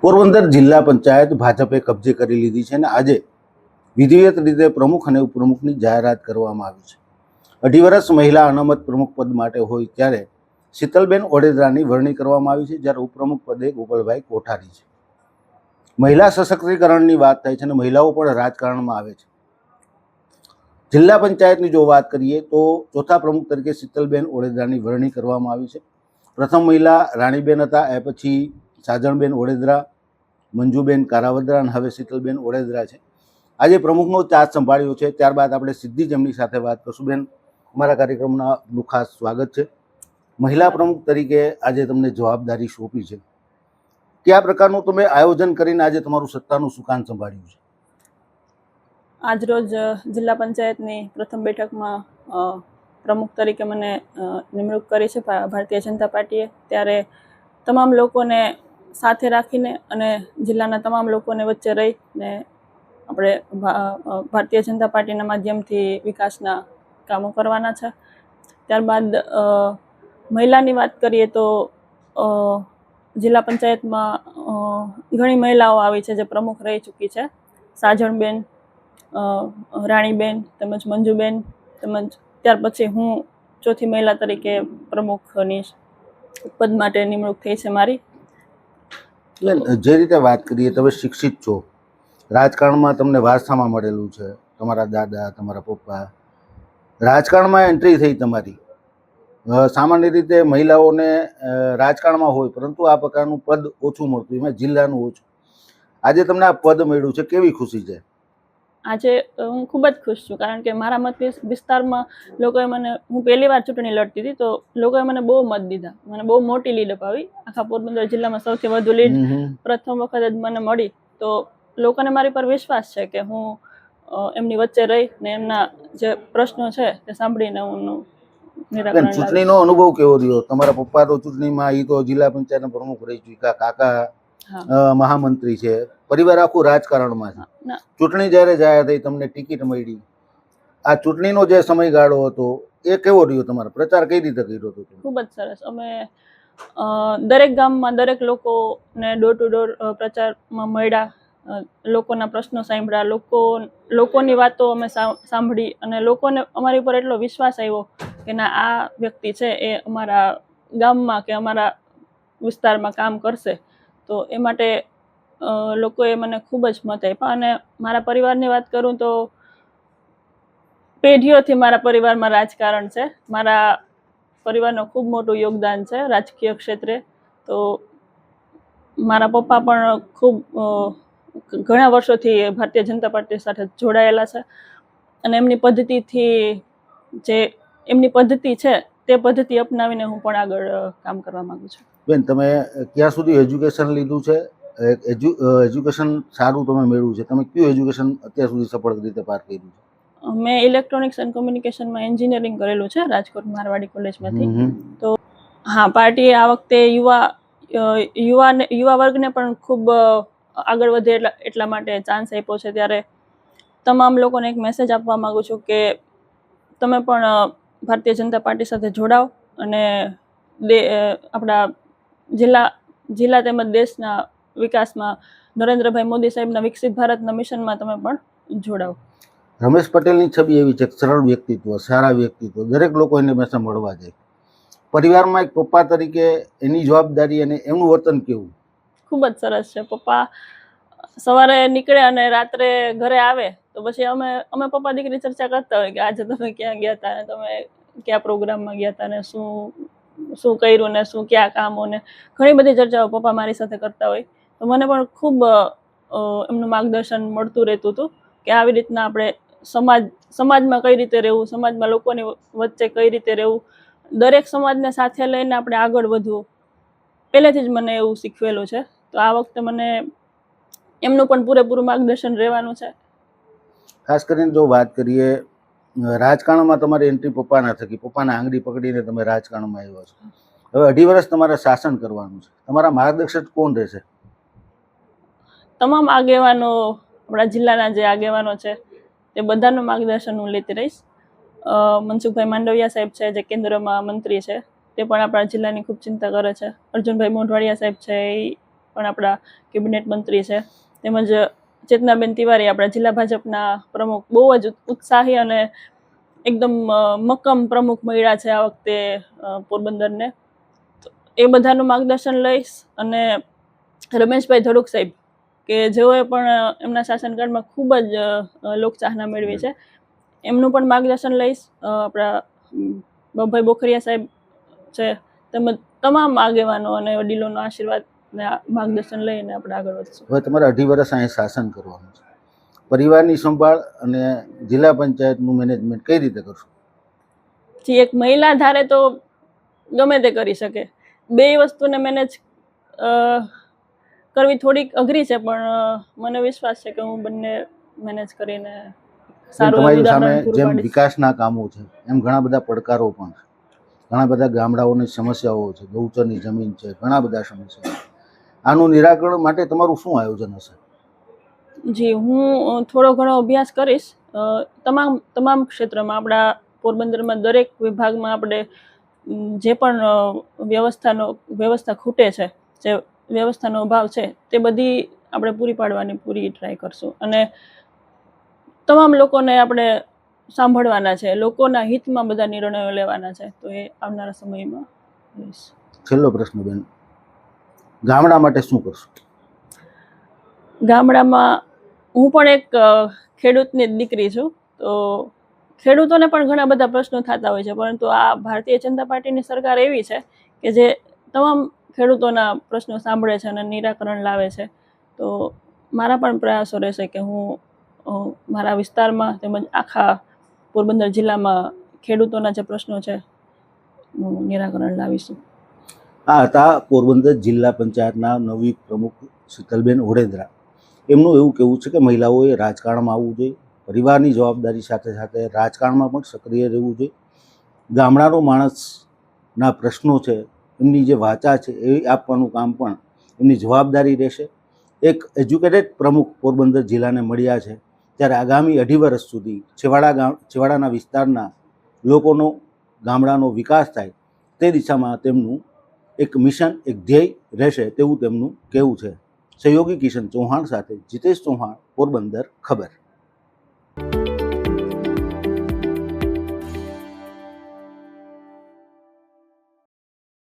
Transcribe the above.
પોરબંદર જિલ્લા પંચાયત ભાજપે કબજે કરી લીધી છે અને આજે વિધિવત રીતે પ્રમુખ અને ઉપપ્રમુખની જાહેરાત કરવામાં આવી છે. 2.5 વર્ષ મહિલા અનામત પ્રમુખ પદ માટે હોય ત્યારે શીતલબેન ઓડેદરાની વરણી કરવામાં આવી છે, જ્યારે ઉપપ્રમુખ પદે ગોપાલભાઈ કોઠારી છે. મહિલા સશક્તિકરણની વાત થાય છે અને મહિલાઓ પણ રાજકારણમાં આવે છે. જિલ્લા પંચાયતની જો વાત કરીએ તો ચોથા પ્રમુખ તરીકે શીતલબેન ઓડેદરાની વરણી કરવામાં આવી છે. પ્રથમ મહિલા રાણીબેન હતા, એ પછી સાજણબેન ઓડેદરા, મંજુબેન કારાવદરા અને હવે શીતલબેન ઓડેદરા છે. આજે પ્રમુખનો ચાર્જ સંભાળ્યો છે. ત્યારબાદ આપણે સીધી જ એમની સાથે વાત કરશું. બેન, અમારા કાર્યક્રમનું ખાસ સ્વાગત છે. મહિલા પ્રમુખ તરીકે આજે તમને જવાબદારી સોંપી છે, કયા પ્રકારનું તમે આયોજન કરીને આજે તમારું સત્તાનું સુકાન સંભાળ્યું છે? આજરોજ જિલ્લા પંચાયતની પ્રથમ બેઠકમાં પ્રમુખ તરીકે મને નિમણૂક કરી છે ભારતીય જનતા પાર્ટીએ. ત્યારે તમામ લોકોને સાથે રાખીને અને જિલ્લાના તમામ લોકોને વચ્ચે રહીને આપણે ભારતીય જનતા પાર્ટીના માધ્યમથી વિકાસના કામો કરવાના છે. ત્યારબાદ મહિલાની વાત કરીએ તો જિલ્લા પંચાયતમાં ઘણી મહિલાઓ આવી છે જે પ્રમુખ રહી ચૂકી છે. સાજણબેન, રાણીબેન તેમજ મંજુબેન, તેમજ ત્યાર પછી હું ચોથી મહિલા તરીકે પ્રમુખની પદ માટે નિમણૂક થઈ છે મારી. જે રીતે વાત કરીએ, તમે શિક્ષિત છો, રાજકારણમાં તમને વારસામાં મળેલું છે, તમારા દાદા, તમારા પપ્પા, રાજકારણમાં એન્ટ્રી થઈ તમારી. સામાન્ય રીતે મહિલાઓને રાજકારણમાં હોય પરંતુ આ પ્રકારનું પદ ઓછું મળતું, એમાં જિલ્લાનું ઓછું. આજે તમને આ પદ મળ્યું છે, કેવી ખુશી છે? આજે હું ખૂબ જ ખુશ છું, કારણ કે મારા મત વિસ્તારમાં લોકોએ મને, હું પહેલી વાર ચૂંટણી લડતી હતી તો લોકોએ મને બહુ મત દીધા, મને બહુ મોટી લીડ અપાવી. આખા પોરબંદર જિલ્લામાં સૌથી વધુ લીડ પ્રથમ વખત જ મને મળી. તો લોકોને મારી પર વિશ્વાસ છે કે હું એમની વચ્ચે રહીને એમના જે પ્રશ્નો છે તે સાંભળીને હું નિરાકરણ લાવીશ. ચૂંટણીનો અનુભવ કેવો રહ્યો? તમારા પપ્પા તો ચૂંટણીમાં, એ તો જિલ્લા પંચાયતના પ્રમુખ રહી ચૂક્યા, કાકા મહામંત્રી છે, પરિવાર આખું રાજકારણમાં છે. ચૂંટણી જ્યારે જાહેર થઈ, તમને ટિકિટ મળી, આ ચૂંટણીનો જે સમયગાળો હતો એ કેવો રહ્યો? તમારો પ્રચાર કઈ રીતે કર્યો હતો? ખૂબ જ સરસ. અમે દરેક ગામમાં દરેક લોકોને ડોર ટુ ડોર પ્રચારમાં મળ્યા, લોકોના પ્રશ્નો સાંભળ્યા, લોકોની વાતો અમે સાંભળી અને લોકોને અમારી પર એટલો વિશ્વાસ આવ્યો કે ના, આ વ્યક્તિ છે એ અમારા ગામમાં કે અમારા વિસ્તારમાં કામ કરશે. તો એ માટે લોકોએ મને ખૂબ જ મત આપ્યા. અને મારા પરિવારની વાત કરું તો પેઢીઓથી મારા પરિવારમાં રાજકારણ છે. મારા પરિવારનું ખૂબ મોટું યોગદાન છે રાજકીય ક્ષેત્રે. તો મારા પપ્પા પણ ખૂબ ઘણા વર્ષોથી ભારતીય જનતા પાર્ટી સાથે જોડાયેલા છે અને એમની પદ્ધતિથી, જે એમની પદ્ધતિ છે તે પદ્ધતિ અપનાવીને હું પણ આગળ કામ કરવા માંગુ છું. બેન, તમે ક્યાં સુધી એજ્યુકેશન લીધું છે? એજ્યુકેશન સારું તમે મેળવ્યું છે, તમે કયું એજ્યુકેશન અત્યાર સુધી સફળ રીતે પાર કર્યું છે? મેં ઇલેક્ટ્રોનિક્સ એન્ડ કોમ્યુનિકેશનમાં એન્જિનિયરિંગ કરેલું છે રાજકોટ મારવાડી કોલેજમાંથી. તો હા, પાર્ટીએ આ વખતે યુવા વર્ગને પણ ખૂબ આગળ વધે એટલા માટે ચાન્સ આપ્યો છે. ત્યારે તમામ લોકોને એક મેસેજ આપવા માંગુ છું કે તમે પણ ભારતીય જનતા પાર્ટી સાથે જોડાઓ અને આપણા જિલ્લા તેમજ દેશના વિકાસમાં નરેન્દ્રભાઈ મોદી સાહેબના વિકસિત ભારતના મિશનમાં તમે પણ જોડાઓ. રમેશ પટેલની છબી એવી છે, સરળ વ્યક્તિત્વ, સારા વ્યક્તિત્વ, દરેક લોકો એને હંમેશા મળવા જાય. પરિવારમાં એક પપ્પા તરીકે એની જવાબદારી અને એમનું વર્તન કેવું? ખૂબ જ સરસ છે. પપ્પા સવારે નીકળે અને રાત્રે ઘરે આવે તો પછી અમે પપ્પા દીકરી ચર્ચા કરતા હોય કે આજે તમે ક્યાં ગયા હતા ને તમે કયા પ્રોગ્રામમાં ગયા હતા ને શું કર્યું ને શું કયા કામો ને ઘણી બધી ચર્ચાઓ પપ્પા મારી સાથે કરતા હોય. તો મને પણ ખૂબ એમનું માર્ગદર્શન મળતું રહેતું હતું કે આવી રીતના આપણે સમાજમાં કઈ રીતે રહેવું, સમાજમાં લોકોની વચ્ચે કઈ રીતે રહેવું, દરેક સમાજને સાથે લઈને આપણે આગળ વધવું, પહેલેથી જ મને એવું શીખવેલું છે. તો આ વખતે મને એમનું પણ પૂરેપૂરું માર્ગદર્શન રહેવાનું છે. ખાસ કરીને જો વાત કરીએ, રાજકારણમાં તમારી એન્ટ્રી પપ્પાના થકી, પપ્પાના આંગળી પકડીને તમે રાજકારણમાં આવ્યા છો. હવે 2.5 વર્ષ તમારે શાસન કરવાનું છે. તમારા માર્ગદર્શક કોણ રહેશે? તમામ આગેવાનો, આપણા જિલ્લાના જે આગેવાનો છે તે બધાનું માર્ગદર્શન હું લેતી રહીશ. મનસુખભાઈ માંડવિયા સાહેબ છે જે કેન્દ્રમાં મંત્રી છે, તે પણ આપણા જિલ્લાની ખૂબ ચિંતા કરે છે. અર્જુનભાઈ મોઢવાડિયા સાહેબ છે, એ પણ આપણા કેબિનેટ મંત્રી છે, તેમજ ચેતનાબેન તિવારી આપણા જિલ્લા ભાજપના પ્રમુખ બહુ જ ઉત્સાહી અને એકદમ મક્કમ પ્રમુખ મળ્યા છે આ વખતે પોરબંદરને. તો એ બધાનું માર્ગદર્શન લઈશ અને રમેશભાઈ ધડુક સાહેબ કે જેઓએ પણ એમના શાસનકાળમાં ખૂબ જ લોકચાહના મેળવી છે, એમનું પણ માર્ગદર્શન લઈશ. આપણા બભાઈ બોખરિયા સાહેબ છે, તેમજ તમામ આગેવાનો અને વડીલોનો આશીર્વાદ ને માર્ગદર્શન લઈને આપણે આગળ વધશું. હવે તમારે 2.5 વર્ષ અહીં શાસન કરવાનું છે. પરિવારની સંભાળ અને જિલ્લા પંચાયતનું મેનેજમેન્ટ કઈ રીતે કરશો? જે એક મહિલા ધારે તો ગમે તે કરી શકે, બે વસ્તુને મેનેજ કરવી થોડીક અઘરી છે, પણ મને વિશ્વાસ છે કે હું બંને મેનેજ કરીને સારું એવું તમારી સામે ઉદાહરણ પૂરું જેમ પાડીશ. વિકાસના કામો છે એમ ઘણા બધા પડકારો પણ છે, ઘણા બધા ગામડાઓની સમસ્યાઓ છે, ગૌચરની જમીન છે, ઘણા બધા સમસ્યાઓ. આનું નિરાકરણ માટે તમારું શું આયોજન હશે? જી, હું થોડો ઘણો અભ્યાસ કરીશ. તમામ ક્ષેત્રમાં આપણા પોરબંદરમાં દરેક વિભાગમાં આપણે જે પણ વ્યવસ્થા ખૂટે છે, જે વ્યવસ્થાનો અભાવ છે, તે બધી આપણે પૂરી પાડવાની પૂરી ટ્રાય કરશું. અને તમામ લોકોને આપણે સાંભળવાના છે, લોકોના હિતમાં બધા નિર્ણયો લેવાના છે, તો એ આવનારા સમયમાં લઈશ. છેલ્લો પ્રશ્ન બેન, ગામડા માટે શું કરશો? ગામડામાં હું પણ એક ખેડૂતની જ દીકરી છું, તો ખેડૂતોને પણ ઘણા બધા પ્રશ્નો થતા હોય છે, પરંતુ આ ભારતીય જનતા પાર્ટીની સરકાર એવી છે કે જે તમામ ખેડૂતોના પ્રશ્નો સાંભળે છે અને નિરાકરણ લાવે છે. તો મારા પણ પ્રયાસો રહેશે કે હું મારા વિસ્તારમાં તેમજ આખા પોરબંદર જિલ્લામાં ખેડૂતોના જે પ્રશ્નો છે હું નિરાકરણ લાવીશું. આ હતા પોરબંદર જિલ્લા પંચાયતના નવી પ્રમુખ શીતલબેન ઓડેદરા. એમનું એવું કહેવું છે કે મહિલાઓએ રાજકારણમાં આવવું જોઈએ, પરિવારની જવાબદારી સાથે સાથે રાજકારણમાં પણ સક્રિય રહેવું જોઈએ. ગામડાનો માણસના પ્રશ્નો છે, એમની જે વાચા છે એ આપવાનું કામ પણ એમની જવાબદારી રહેશે. એક એજ્યુકેટેડ પ્રમુખ પોરબંદર જિલ્લાને મળ્યા છે, ત્યારે આગામી 2.5 વર્ષ સુધી છેવાડાના વિસ્તારના લોકોનો, ગામડાનો વિકાસ થાય તે દિશામાં તેમનું એક મિશન, એક ધ્યેય રહેશે તેવું તેમનું કહેવું છે. સહયોગી કિશન ચૌહાણ સાથે જીતેશ ચૌહાણ, પોરબંદર ખબર.